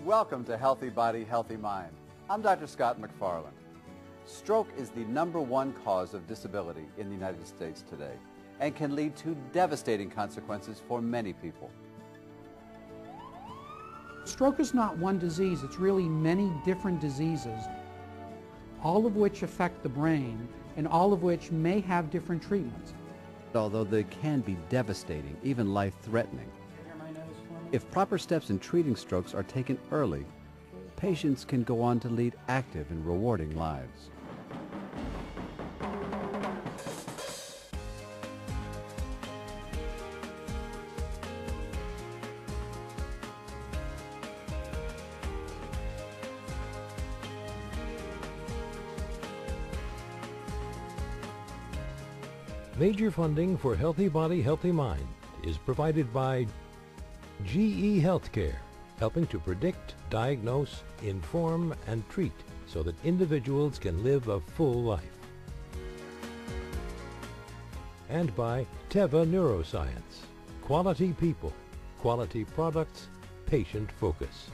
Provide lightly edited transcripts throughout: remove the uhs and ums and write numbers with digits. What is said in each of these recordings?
Welcome to Healthy Body, Healthy Mind. I'm Dr. Scott McFarland. Stroke is the #1 cause of disability in the United States today and can lead to devastating consequences for many people. Stroke is not one disease, it's really many different diseases, all of which affect the brain and all of which may have different treatments. Although they can be devastating, even life-threatening. If proper steps in treating strokes are taken early, patients can go on to lead active and rewarding lives. Major funding for Healthy Body, Healthy Mind is provided by GE Healthcare, helping to predict, diagnose, inform, and treat so that individuals can live a full life. And by Teva Neuroscience, quality people, quality products, patient focus.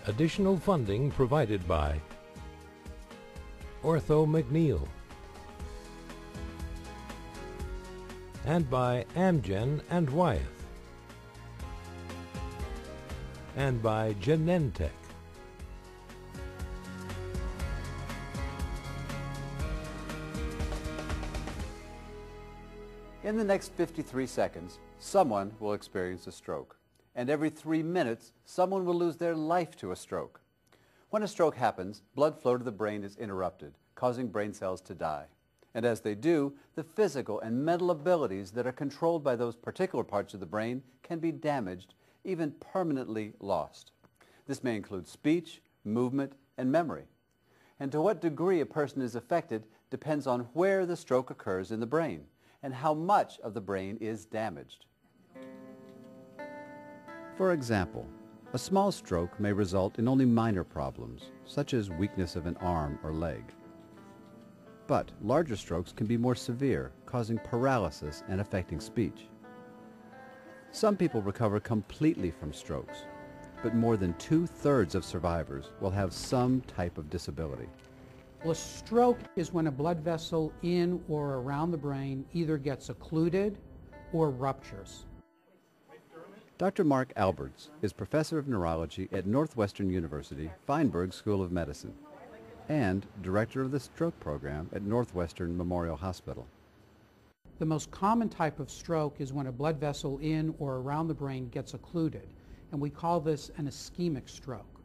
Additional funding provided by Ortho McNeil and by Amgen and Wyeth and by Genentech. In the next 53 seconds, someone will experience a stroke. And every 3 minutes, someone will lose their life to a stroke. When a stroke happens, blood flow to the brain is interrupted, causing brain cells to die. And as they do, the physical and mental abilities that are controlled by those particular parts of the brain can be damaged, even permanently lost. This may include speech, movement, and memory. And to what degree a person is affected depends on where the stroke occurs in the brain and how much of the brain is damaged. For example, a small stroke may result in only minor problems, such as weakness of an arm or leg. But larger strokes can be more severe, causing paralysis and affecting speech. Some people recover completely from strokes, but more than 2/3 of survivors will have some type of disability. Well, a stroke is when a blood vessel in or around the brain either gets occluded or ruptures. Dr. Mark Alberts is professor of neurology at Northwestern University Feinberg School of Medicine and director of the stroke program at Northwestern Memorial Hospital. The most common type of stroke is when a blood vessel in or around the brain gets occluded, and we call this an ischemic stroke.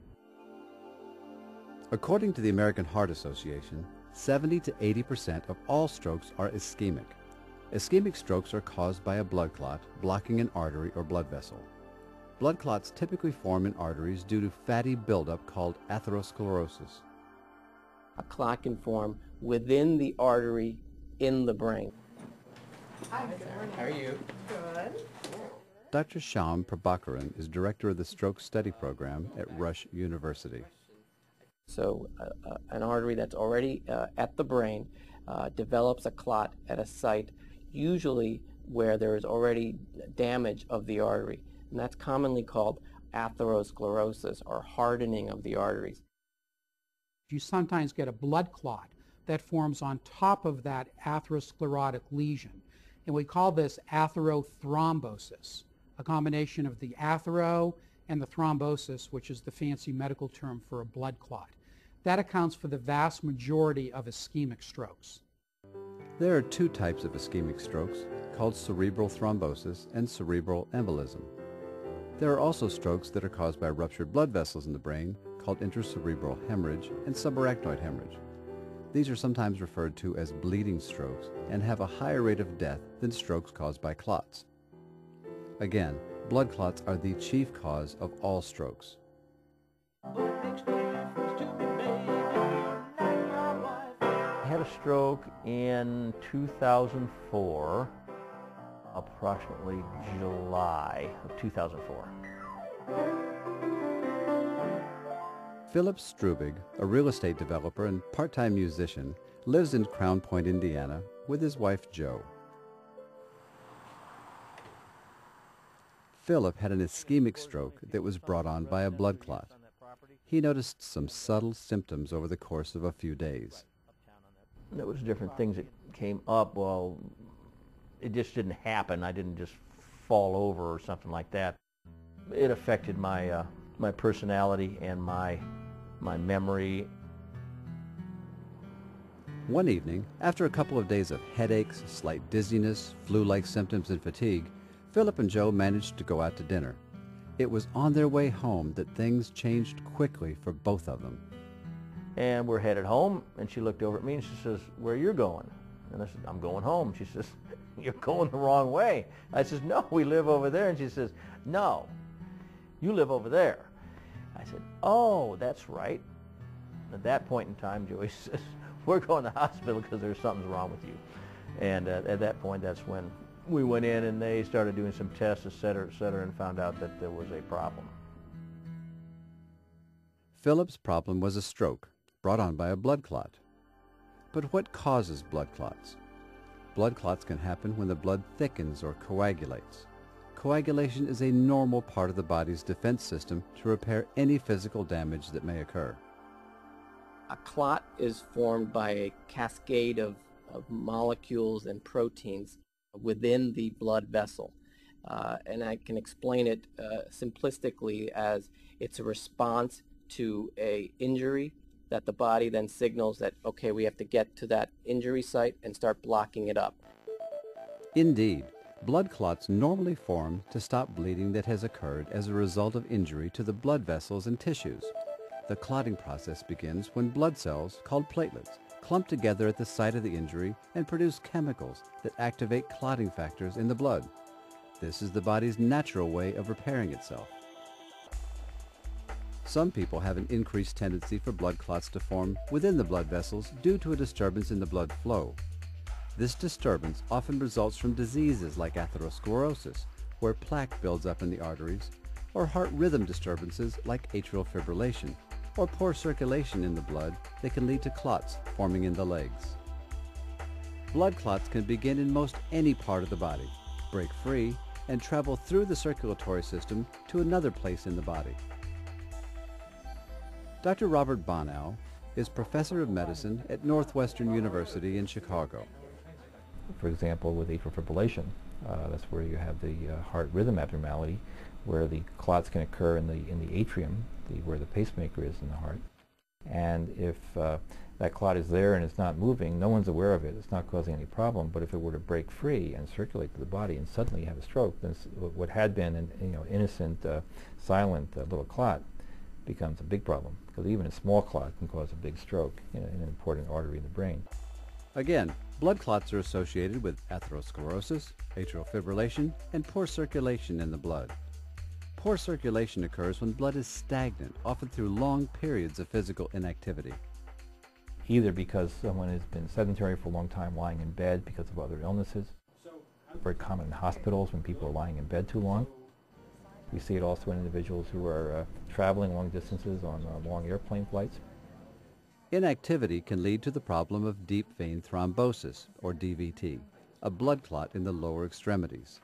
According to the American Heart Association, 70 to 80% of all strokes are ischemic. Ischemic strokes are caused by a blood clot blocking an artery or blood vessel. Blood clots typically form in arteries due to fatty buildup called atherosclerosis. A clot can form within the artery in the brain. Hi, good morning. How are you? Good. Dr. Shyam Prabhakaran is director of the stroke study program at Rush University. So an artery that's already at the brain develops a clot at a site usually where there is already damage of the artery, and that's commonly called atherosclerosis or hardening of the arteries. You sometimes get a blood clot that forms on top of that atherosclerotic lesion, and we call this atherothrombosis, a combination of the athero and the thrombosis, which is the fancy medical term for a blood clot. That accounts for the vast majority of ischemic strokes. There are 2 types of ischemic strokes, called cerebral thrombosis and cerebral embolism. There are also strokes that are caused by ruptured blood vessels in the brain, called intracerebral hemorrhage and subarachnoid hemorrhage. These are sometimes referred to as bleeding strokes and have a higher rate of death than strokes caused by clots. Again, blood clots are the chief cause of all strokes. I had a stroke in 2004, approximately July of 2004. Philip Strubig, a real estate developer and part-time musician, lives in Crown Point, Indiana, with his wife, Jo. Philip had an ischemic stroke that was brought on by a blood clot. He noticed some subtle symptoms over the course of a few days. There was different things that came up. Well, it just didn't happen. I didn't just fall over or something like that. It affected my my personality and my memory. One evening, after a couple of days of headaches, slight dizziness, flu-like symptoms, and fatigue, Philip and Joe managed to go out to dinner. It was on their way home that things changed quickly for both of them. And we're headed home, and she looked over at me and she says, "Where you going?" And I said, "I'm going home." She says, "You're going the wrong way." I says, "No, we live over there." And she says, "No, you live over there." I said, "Oh, that's right." At that point in time, Joey says, "We're going to the hospital because there's something's wrong with you." And at that point, that's when we went in and they started doing some tests, et cetera, and found out that there was a problem. Philip's problem was a stroke brought on by a blood clot. But what causes blood clots? Blood clots can happen when the blood thickens or coagulates. Coagulation is a normal part of the body's defense system to repair any physical damage that may occur. A clot is formed by a cascade of molecules and proteins within the blood vessel. And I can explain it simplistically as it's a response to an injury that the body then signals that, okay, we have to get to that injury site and start blocking it up. Indeed, blood clots normally form to stop bleeding that has occurred as a result of injury to the blood vessels and tissues. The clotting process begins when blood cells, called platelets, clump together at the site of the injury and produce chemicals that activate clotting factors in the blood. This is the body's natural way of repairing itself. Some people have an increased tendency for blood clots to form within the blood vessels due to a disturbance in the blood flow. This disturbance often results from diseases like atherosclerosis, where plaque builds up in the arteries, or heart rhythm disturbances like atrial fibrillation, or poor circulation in the blood that can lead to clots forming in the legs. Blood clots can begin in most any part of the body, break free, and travel through the circulatory system to another place in the body. Dr. Robert Bonnow is professor of medicine at Northwestern University in Chicago. For example, with atrial fibrillation, that's where you have the heart rhythm abnormality, where the clots can occur in the atrium, where the pacemaker is in the heart. And if that clot is there and it's not moving, no one's aware of it, it's not causing any problem. But if it were to break free and circulate to the body and suddenly you have a stroke, then what had been an innocent, silent little clot becomes a big problem, because even a small clot can cause a big stroke in an important artery in the brain. Again, blood clots are associated with atherosclerosis, atrial fibrillation, and poor circulation in the blood. Poor circulation occurs when blood is stagnant, often through long periods of physical inactivity. Either because someone has been sedentary for a long time, lying in bed because of other illnesses. Very common in hospitals when people are lying in bed too long. We see it also in individuals who are traveling long distances on long airplane flights. Inactivity can lead to the problem of deep vein thrombosis, or DVT, a blood clot in the lower extremities.